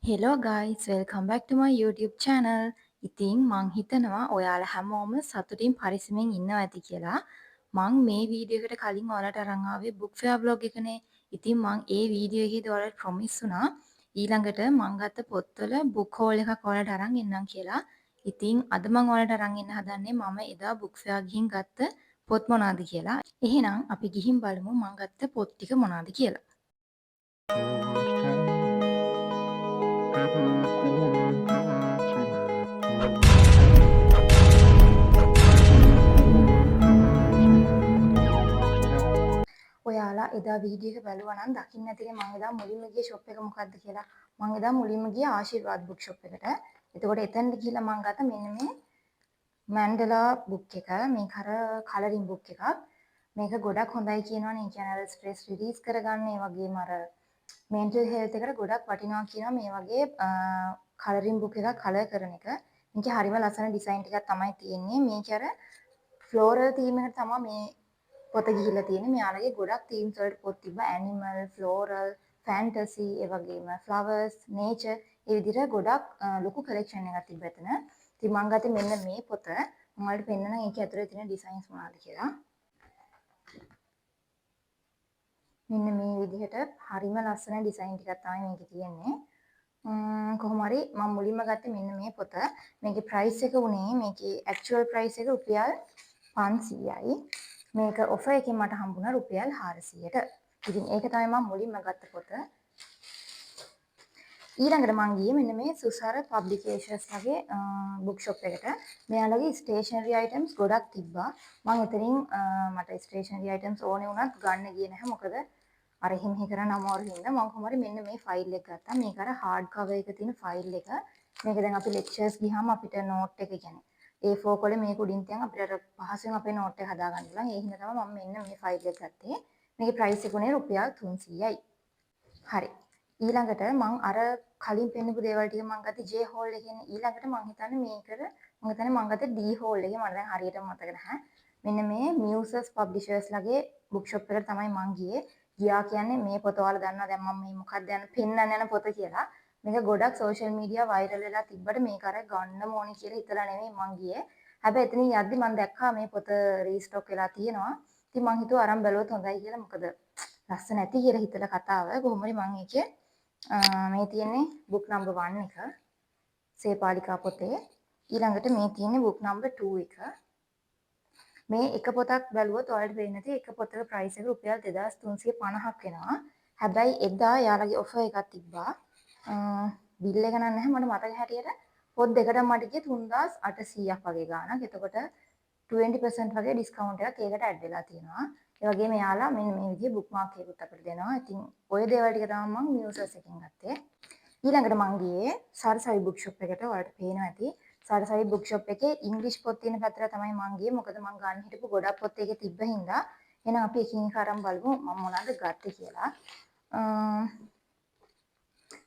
Hello guys welcome back ටු මයි YouTube channel. ඉතින් මං හිතනවා ඔයාලා හැමෝම සතුටින් පරිස්සමෙන් ඉන්නවා ඇති කියලා. මං මේ වීඩියෝ එකට කලින් ඔයාලට අරන් ආවේ book fair vlog එකනේ. ඉතින් මං ඒ වීඩියෝ එකේදී ඔයාලට promise වුණා ඊළඟට මං ගත්ත පොත්වල book haul එකක් ඔයාලට අරන් එන්නම් කියලා. ඉතින් අද මං ඔයාලට අරන් එන්න හදන්නේ මම එදා book fair ගිහින් ගත්ත පොත් මොනවාද කියලා. එහෙනම් අපි ගිහින් බලමු මං ගත්ත පොත් ටික මොනවාද කියලා. ඔයාලා එදා වීඩියෝ එක බැලුවා නම් දකින්න ඇතිනේ මම එදා මුලින්ම ගිය ෂොප් එක මොකක්ද කියලා. මම එදා මුලින්ම ගියේ ආශිර්වාද් බුක් ෂොප් එකට. එතකොට එතනට ගිහිල්ලා මම ගත්ත මෙන්න මේ මැන්ඩලා බුක් එක. මේක අර කලරින් බුක් එකක්. මේක ගොඩක් හොඳයි කියනවනේ. ඒ කියන්නේ අර ස්ට්‍රෙස් රිලීස් කරගන්න ඒ වගේම අර මෙන්ටල් හෙල්ත් එකට ගොඩක් වටිනවා කියනවා මේ වගේ කලරින් බුක් එකක් කලර් කරන එක. මේකේ හරිම ලස්සන ඩිසයින් ටිකක් තමයි තියෙන්නේ. මේක අර ෆ්ලෝරල් තීම් එකට තමයි මේ පොත ගිහිල්ලා තියෙන්නේ. මෙයාලගේ ගොඩක් තීම්ස් වලට පොත් තිබ්බා. ඇනිමල්, ෆ්ලෝරල්, ෆැන්ටසි, ඒ වගේම ෆ්ලවර්ස්, නේචර් ඒ විදිහට ගොඩක් ලොකු කලෙක්ෂන් එකක් තිබ්බා එතන. ඉතින් මම ගත්තේ මෙන්න මේ පොත. මම ඔයාලට පෙන්නනම් ඒකේ ඇතුලේ තියෙන ඩිසයින්ස් මොනවද කියලා. මෙන්න මේ විදිහට හරිම ලස්සන ඩිසයින් ටිකක් තමයි මේකේ තියෙන්නේ. කොහොම හරි මම මුලින්ම ගත්තේ මෙන්න මේ පොත. මේකේ ප්‍රයිස් එක උනේ මේකේ ඇක්චුවල් ප්‍රයිස් එක රුපියල් 500යි. මේක ඔෆර් එකකින් මට හම්බුණා රුපියල් 400ට. ඉතින් ඒක තමයි මම මුලින්ම ගත්ත පොත. ඊළඟට මං ගියේ මෙන්න මේ සුසාර පබ්ලිකේෂන්ස් වගේ බුක් ෂොප් එකට. මෙයාලගේ ස්ටේෂනරි අයිටම්ස් ගොඩක් තිබ්බා. මං එතනින් මට ස්ටේෂනරි අයිටම්ස් ඕනේ වුණත් ගන්න ගියේ නැහැ. මොකද අර එහෙම කරන අමාරු හින්දා මම කොහොම හරි මෙන්න මේ ෆයිල් එක ගත්තා. මේක අර හાર્ඩ් කවර් එක තියෙන ෆයිල් එක. මේක දැන් අපි ලෙක්චර්ස් ගියාම අපිට නෝට් එක කියන්නේ A4 කොලේ මේක උඩින් තියන් අපිට අර පහසුවෙන් අපේ නෝට් එක හදාගන්න පුළුවන්. ඒ හින්දා තමයි මම මෙන්න මේ ෆයිල් එක ගත්තේ. මේකේ ප්‍රයිස් එක උනේ රුපියල් 300යි. හරි. ඊළඟට මං අර කලින් පෙන්නපු දේවල් ටික මං ගත්තේ J හෝල් එකෙන්. ඊළඟට මං හිතන්නේ මේකට මං හිතන්නේ මං ගත්තේ D හෝල් එකේ. මට දැන් හරියටම මතක නැහැ. මෙන්න මේ Muses Publishers ලගේ බුක් ෂොප් එකට තමයි මං ගියේ. ගියා කියන්නේ මේ පොත ඔයාලා දන්නවා දැන් මම මේ මොකක්ද යන පෙන්නන්න යන පොත කියලා. මේක ගොඩක් සෝෂල් මීඩියා වෛරල් වෙලා තිබ්බට මේක අර ගන්නම ඕනි කියලා හිතලා නෙමෙයි මං ගියේ. හැබැයි එතනින් යද්දි මං දැක්කා මේ පොත රීස්ටොක් වෙලා තියෙනවා. ඉතින් මං හිතුවා අරන් බැලුවොත් හොඳයි කියලා. මොකද ලස්සන නැති කියලා හිතලා කතාව. කොහොම හරි මං ඒකේ මේ තියෙන්නේ බුක් නම්බර් 1 එක සේපාලිකා පොතේ. ඊළඟට මේ තියෙන්නේ බුක් නම්බර් 2 එක. මේ එක පොතක් බැලුවොත් ඔයාලට පේන්නේ නැති එක පොතක ප්‍රයිස් එක රුපියල් 2350ක් වෙනවා. හැබැයි එදා යාළගේ ඔෆර් එකක් තිබ්බා. බිල් එක නම් නැහැ මට මතක හැටියට පොත් දෙකටම මට ගියේ 3800ක් වගේ ගාණක්. එතකොට 20% වගේ ඩිස්කවුන්ට් එකක් ඒකට ඇඩ් වෙලා තියෙනවා. ඒ වගේම යාලා මෙන්න මේ විදිහේ බුක් මාක් එකකුත් අපිට දෙනවා. ඉතින් ඔය දේවල් ටික තමයි මම මියුසර්ස් එකෙන් ගත්තේ. ඊළඟට මං ගියේ සරසවි බුක් ෂොප් එකට. ඔයාලට පේනවා ඇති. සරසවි බුක් ෂොප් එකේ ඉංග්‍රීසි පොත් තියෙන පැත්තට තමයි මං ගියේ. මොකද මං ගන්න හිටපු ගොඩක් පොත් ඒකේ තිබ්බ හින්දා. එහෙනම් අපි එකින් එක අරන් බලමු මම මොනවද ගත්තේ කියලා.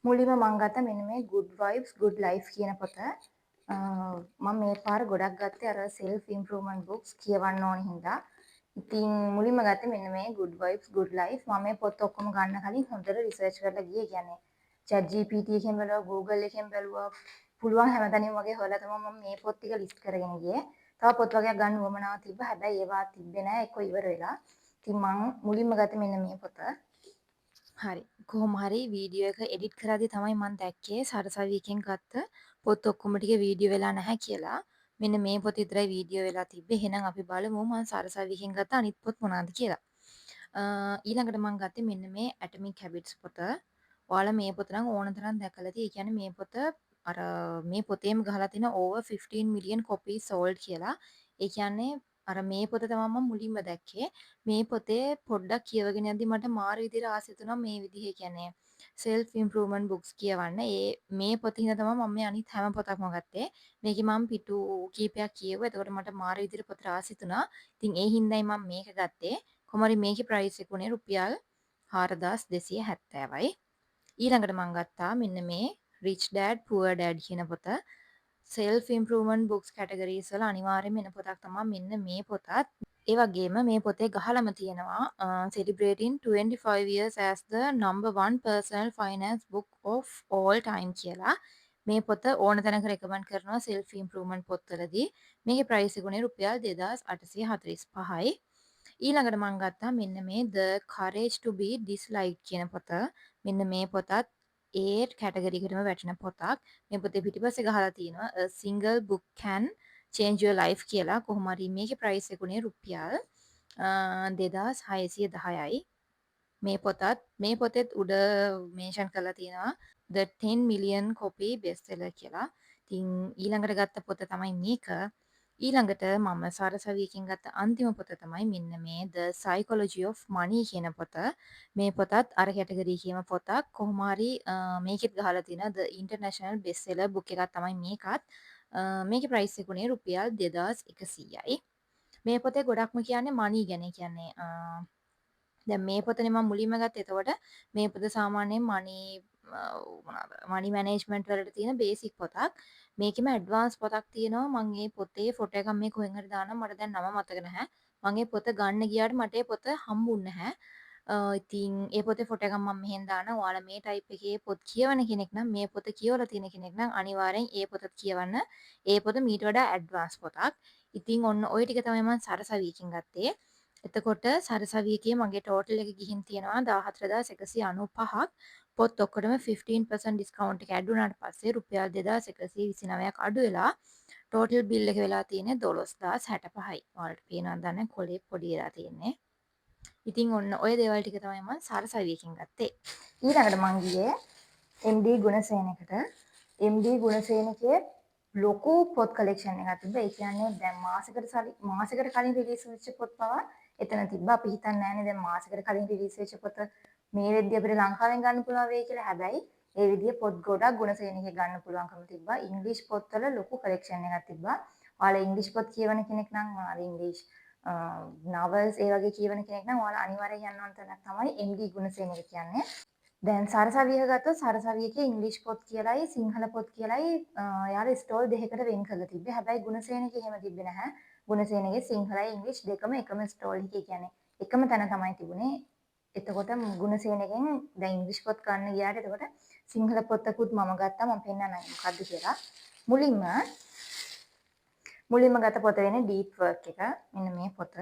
මුලින්ම මං ගත්තා මෙන්න මේ Good Vibes Good Life කියන පොත. මම මේ පාර ගොඩක් ගත්තේ අර self improvement books කියවන්න ඕන හින්දා. ඉතින් මුලින්ම ගත්තේ මෙන්න මේ Good Vibes Good Life. මම මේ පොත් ඔක්කොම ගන්න කලින් හොඳට රිසර්ච් කරලා ගියේ. කියන්නේ chat GPT එකෙන් බැලුවා, Google එකෙන් බැලුවා. පුළුවන් හැමතැනින්ම වගේ හොයලා තමයි මම මේ පොත් ටික ලිස්ට් කරගෙන ගියේ. තව පොත් වර්ගයක් ගන්න උවමනාවක් තිබ්බා. හැබැයි ඒවා තිබ්බේ නැහැ. එක්ක ඉවර වෙලා. ඉතින් මම මුලින්ම ගත්තේ මෙන්න මේ පොත. හරි. කොහොම හරි වීඩියෝ එක එඩිට් කරද්දී තමයි මම දැක්කේ සරසවි එකෙන් ගත්ත පොත් ඔක්කොම ටික වීඩියෝ වෙලා නැහැ කියලා. මෙන්න මේ පොත විතරයි වීඩියෝ වෙලා තිබ්බේ. එහෙනම් අපි බලමු මම සරසවි එකෙන් ගත්ත අනිත් පොත් මොනවද කියලා. ඊළඟට මම ගත්තේ මෙන්න මේ Atomic Habits පොත. ඔයාලා මේ පොත නම් ඕන තරම් දැකලා ඇති. ඒ කියන්නේ මේ පොත අර මේ පොතේම ගහලා තියෙන over 15 million copies sold කියලා. ඒ කියන්නේ අර මේ පොත තමයි මම මුලින්ම දැක්කේ. මේ පොතේ පොඩ්ඩක් කියවගෙන යද්දි මට මාර විදිහට ආසෙත් වුණා මේ විදිහේ කියන්නේ self improvement books කියවන්න. මේ පොත හින්දා තමයි මම මේ අනිත් හැම පොතක්ම ගත්තේ. මේකේ මම පිටු කීපයක් කියවුවා. එතකොට මට මාර විදිහට පොතට ආසෙත් වුණා. ඉතින් ඒ හින්දායි මම මේක ගත්තේ. කොහොම හරි මේකේ ප්‍රයිස් එක උනේ රුපියල් 4270යි. ඊළඟට මම ගත්තා මෙන්න මේ Rich Dad Poor Dad කියන පොත. self improvement books categories වල අනිවාර්යයෙන්ම එන පොතක් තමයි මෙන්න මේ පොතත්. ඒ වගේම මේ පොතේ ගහලම තියෙනවා celebrating 25 years as the number one personal finance book of all time කියලා. මේ පොත ඕන තැනක රෙකමන්ඩ් කරනවා self improvement පොත්වලදී. මේකේ ප්‍රයිස් එක උනේ රුපියල් 2845යි. ඊළඟට මම ගත්තා මෙන්න මේ The Courage to be Disliked කියන පොත. මෙන්න මේ පොතත් ඒ කැටගරි එකටම වැටෙන පොතක්. මේ පොතේ පිටිපස්සේ ගහලා තියෙනවා A single book can change your life කියලා. කොහොම හරි මේකේ ප්‍රයිස් එක උනේ රුපියල් 2610යි. මේ පොතෙත් උඩ මේෂන් කරලා තියෙනවා the 10 million copy bestseller කියලා. ඉතින් ඊළඟට ගත්ත පොත තමයි මේක. ඊළඟට මම සරසවියකින් ගත්ත අන්තිම පොත තමයි මෙන්න මේ The Psychology of Money කියන පොත. මේ පොතත් අර කැටගරි එකේම පොතක්. කොහොම හරි මේකෙත් ගහලා තියෙනවා The International Bestseller book එකක් තමයි මේකත්. මේකේ ප්‍රයිස් එක උනේ රුපියල් 2100යි. මේ පොතේ ගොඩක්ම කියන්නේ මනී ගැන. කියන්නේ දැන් මේ පොතනේ මම මුලින්ම ගත්තේ. එතකොට මේ පොත සාමාන්‍යයෙන් මනි මැනේජ්මන්ට් වලට තියෙන බේසික් පොතක්. මේකෙම ඇඩ්වාන්ස් පොතක් තියෙනවා. මම මේ පොතේ ෆොටෝ එකක් මේ කොහෙන් හරි දාන්නම්. මට දැන් නම මතක නැහැ. මම මේ පොත ගන්න ගියාට මට ඒ පොත හම්බුන්නේ නැහැ. ඉතින් ඒ පොතේ ෆොටෝ එකක් මම මෙහෙන් දානවා. ඔයාලා මේ ටයිප් එකේ පොත් කියවන කෙනෙක් නම් මේ පොත කියවලා තියෙන කෙනෙක් නම් අනිවාර්යෙන් ඒ පොතත් කියවන්න. ඒ පොත මීට වඩා ඇඩ්වාන්ස් පොතක්. ඉතින් ඔන්න ওই ටික තමයි මම සරසවියකින් ගත්තේ. එතකොට සරසවියකේ මගේ ටෝටල් එක ගිහින් තියෙනවා 14195ක්. පොත් ඔක්කොටම 15% ඩිස්කවුන්ට් එක ඇඩ් වුණාට පස්සේ රුපියල් 2129ක් අඩු වෙලා ටෝටල් බිල් එක වෙලා තියෙන්නේ 12065යි. ඔයාලට පේනවද දන්නේ කොලේ පොඩි වෙලා තියෙන්නේ. ඉතින් ඔන්න ඔය දේවල් ටික තමයි මම සරසවියකින් ගත්තේ. ඊළඟට මං ගියේ MD ගුණසේනකට. MD ගුණසේනකේ ලොකු පොත් කලෙක්ෂන් එකක් තිබ්බා. ඒ කියන්නේ දැන් මාසෙකට කලින් රිලීස් වෙච්ච පොත් පවා එතන තිබ්බා. අපි හිතන්නේ නැහැනේ දැන් මාසෙකට කලින් රිලීස් වෙච්ච පොත මේ වෙද්දී අපිට ලංකාවෙන් ගන්න පුළුවන් වෙයි කියලා. හැබැයි ඒ විදිහේ පොත් ගොඩක් ගුණසේනකේ ගන්න පුළුවන්කම තිබ්බා. ඉංග්‍රීසි පොත්වල ලොකු කලෙක්ෂන් එකක් තිබ්බා. ඔයාලා ඉංග්‍රීසි පොත් කියවන කෙනෙක් නම් ඔයාලා ඉංග්‍රීසි novels ඒ වගේ කියවන කෙනෙක් නම් ඔයාලා අනිවාර්යෙන් යන්න ඕන තැනක් තමයි MD ගුණසේනක කියන්නේ. දැන් සරසවිය ගත්තොත් සරසවියකේ ඉංග්‍රීසි පොත් කියලායි සිංහල පොත් කියලායි යාළුවා ස්ටෝල් දෙකකට වෙන් කරලා තිබ්බේ. හැබැයි ගුණසේනකේ එහෙම තිබ්බේ නැහැ. ගුණසේනගේ සිංහලයි ඉංග්‍රීසි දෙකම එකම ස්ටෝල් එකේ කියන්නේ එකම තැන තමයි තිබුණේ. එතකොට ගුණසේනගෙන් දැන් ඉංග්‍රීසි පොත් ගන්න ගියාට එතකොට සිංහල පොතකුත් මම ගත්තා. මම පෙන්නන්නම් මොකද්ද කියලා. මුලින්ම ගත පොත වෙන්නේ ඩීප් වර්ක් එක. මෙන්න මේ පොත.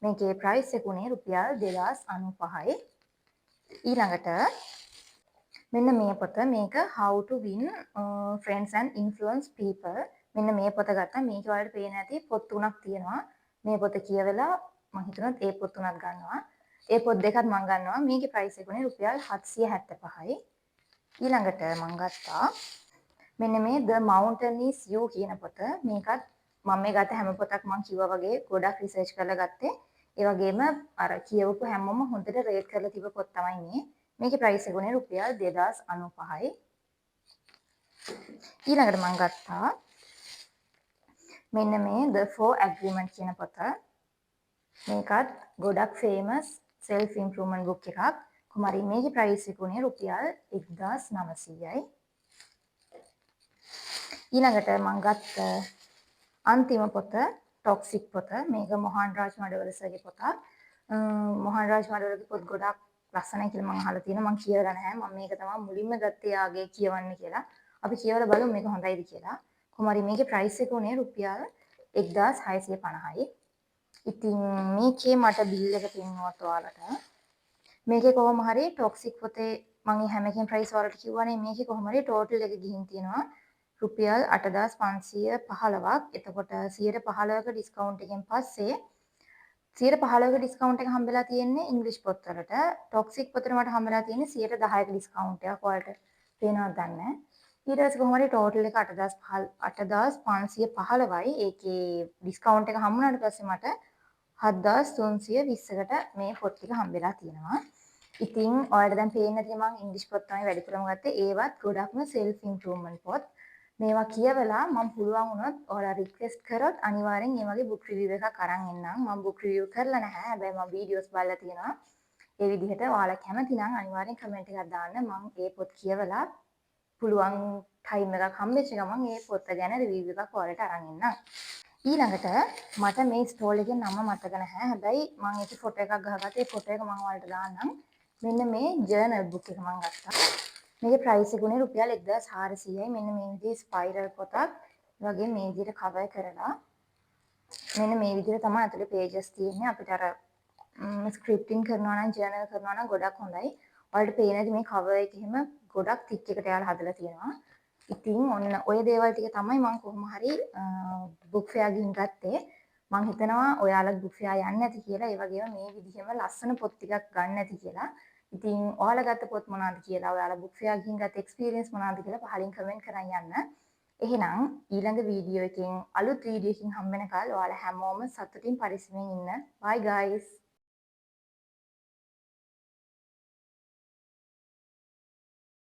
මේකේ ප්‍රයිස් එක උනේ රුපියල් 2095යි. ඊළඟට මෙන්න මේ පොත. මේක How to Win Friends and Influence People. මෙන්න මේ පොත ගත්තා. මේක වලට පේන ඇති පොත් තුනක් තියෙනවා. මේ පොත කියවලා මම හිතනවා ඒ පොත් තුනක් ගන්නවා. ඒ පොත් දෙකත් මම ගන්නවා. මේකේ ප්‍රයිස් එක උනේ රුපියල් 775යි. ඊළඟට මම ගත්තා මෙන්න මේ The Mountain is You කියන පොත. මේකත් මම මේ ගත්ත හැම පොතක් මම කිව්වා වගේ ගොඩක් රිසර්ච් කරලා ගත්තේ. ඒ වගේම අර කියවපු හැමෝම හොඳට රේට් කරලා තිබ්බ පොත් තමයි මේ. මේකේ ප්‍රයිස් එක උනේ රුපියල් 2095යි. ඊළඟට මම ගත්තා මෙන්න මේ The Four Agreement කියන පොත. මේකත් ගොඩක් ෆේමස් self improvement book එකක්. කොහමරි මේකේ ප්‍රයිස් එක උනේ රුපියල් 1900යි. ඊළඟට මම ගත්ත අන්තිම පොත ටොක්සික් පොත. මේක මොහන් රාජ් මඩවලසගේ පොතක්. මොහන් රාජ් මඩවලගේ පොත් ගොඩක් ලස්සනයි කියලා මම අහලා තියෙනවා. මම කියවලා නැහැ. මම මේක තමයි මුලින්ම ගත්තේ ආගේ කියවන්න කියලා. අපි කියවලා බලමු මේක හොඳයිද කියලා. කොහමරි මේකේ ප්‍රයිස් එක උනේ රුපියල් 1650යි. ඉතින් මේකේ මට බිල් එක පෙන්නුවත් ඔයාලට. මේකේ කොහොම හරි ටොක්සික් පොතේ මම හැම එකකින් ප්‍රයිස් වලට කිව්වනේ. මේකේ කොහොම හරි ටෝටල් එක ගිහින් තියෙනවා රුපියල් 8515ක්. එතකොට 115ක ඩිස්කවුන්ට් එකෙන් පස්සේ 115ක ඩිස්කවුන්ට් එක හම්බෙලා තියෙන්නේ ඉංග්‍රීසි පොත්වලට. ටොක්සික් පොතේ මට හම්බෙලා තියෙන්නේ 110ක ඩිස්කවුන්ට් එකක්. ඔයාලට පේනවද දන්නේ. ඊට පස්සේ කොහොම හරි ටෝටල් එක 8515යි. ඒකේ ඩිස්කවුන්ට් එක හම්බුනාට පස්සේ මට 7320කට මේ පොත් ටික හම්බෙලා තියෙනවා. ඉතින් ඔයාලට දැන් පේන්න තියෙන මම ඉංග්‍රීසි පොත් තමයි වැඩිපුරම ගත්තේ. ඒවත් ගොඩක්ම self improvement පොත්. මේවා කියවලා මම පුළුවන් වුණොත් ඔයාලා රික්වෙස්ට් කරොත් අනිවාර්යෙන් මේ වගේ book review එකක් අරන් එන්නම්. මම book review කරලා නැහැ. හැබැයි මම වීඩියෝස් බලලා තියෙනවා. ඒ විදිහට ඔයාලා කැමති නම් අනිවාර්යෙන් කමෙන්ට් එකක් දාන්න. මම ඒ පොත් කියවලා පුළුවන් ටයිම් එකක් හම්බෙච්ච ගමන් ඒ පොත ගැන රිවිව් එකක් ඔයාලට අරන් එන්නම්. ඊළඟට මට මේ ස්ටෝල් එකේ නම මතක නැහැ. හැබැයි මම ඒකේ ෆොටෝ එකක් ගහගත්තා. ඒ ෆොටෝ එක මම ඔයාලට දාන්නම්. මෙන්න මේ ජර්නල් බුක් එක මම ගත්තා. මේකේ ප්‍රයිස් එක උනේ රුපියල් 1400යි. මෙන්න මේ විදිහේ ස්පයිරල් පොතක්. ඒ වගේ මේ විදිහට කවර් කරලා මෙන්න මේ විදිහට තමයි අතට පේජස් තියෙන්නේ. අපිට අර ස්ක්‍රිප්ටින් කරනවා නම් ජර්නල් කරනවා නම් ගොඩක් හොඳයි. ඔයාලට පේනද මේ කවර් එක එහෙම ගොඩක් තික් එකට යාලා හදලා තියෙනවා. ඉතින් ඔන්න ඔය දේවල් ටික තමයි මම කොහොම හරි බුක් ෆෙයාර් ගිහින් ගත්තේ. මම හිතනවා ඔයාලා බුක් ෆෙයාර් යන්නේ නැති කියලා. ඒ වගේම මේ විදිහම ලස්සන පොත් ටිකක් ගන්න නැති කියලා. ඉතින් ඔයාලා ගත්ත පොත් මොනවද කියලා, ඔයාලා බුක් ෆෙයාර් ගිහින් ගත්ත එක්ස්පීරියන්ස් මොනවද කියලා පහලින් කමෙන්ට් කරන් යන්න. එහෙනම් ඊළඟ වීඩියෝ එකකින් අලුත් වීඩියෝ එකකින් හම්බ වෙනකල් ඔයාලා හැමෝම සතුටින් පරිස්සමෙන් ඉන්න. bye guys.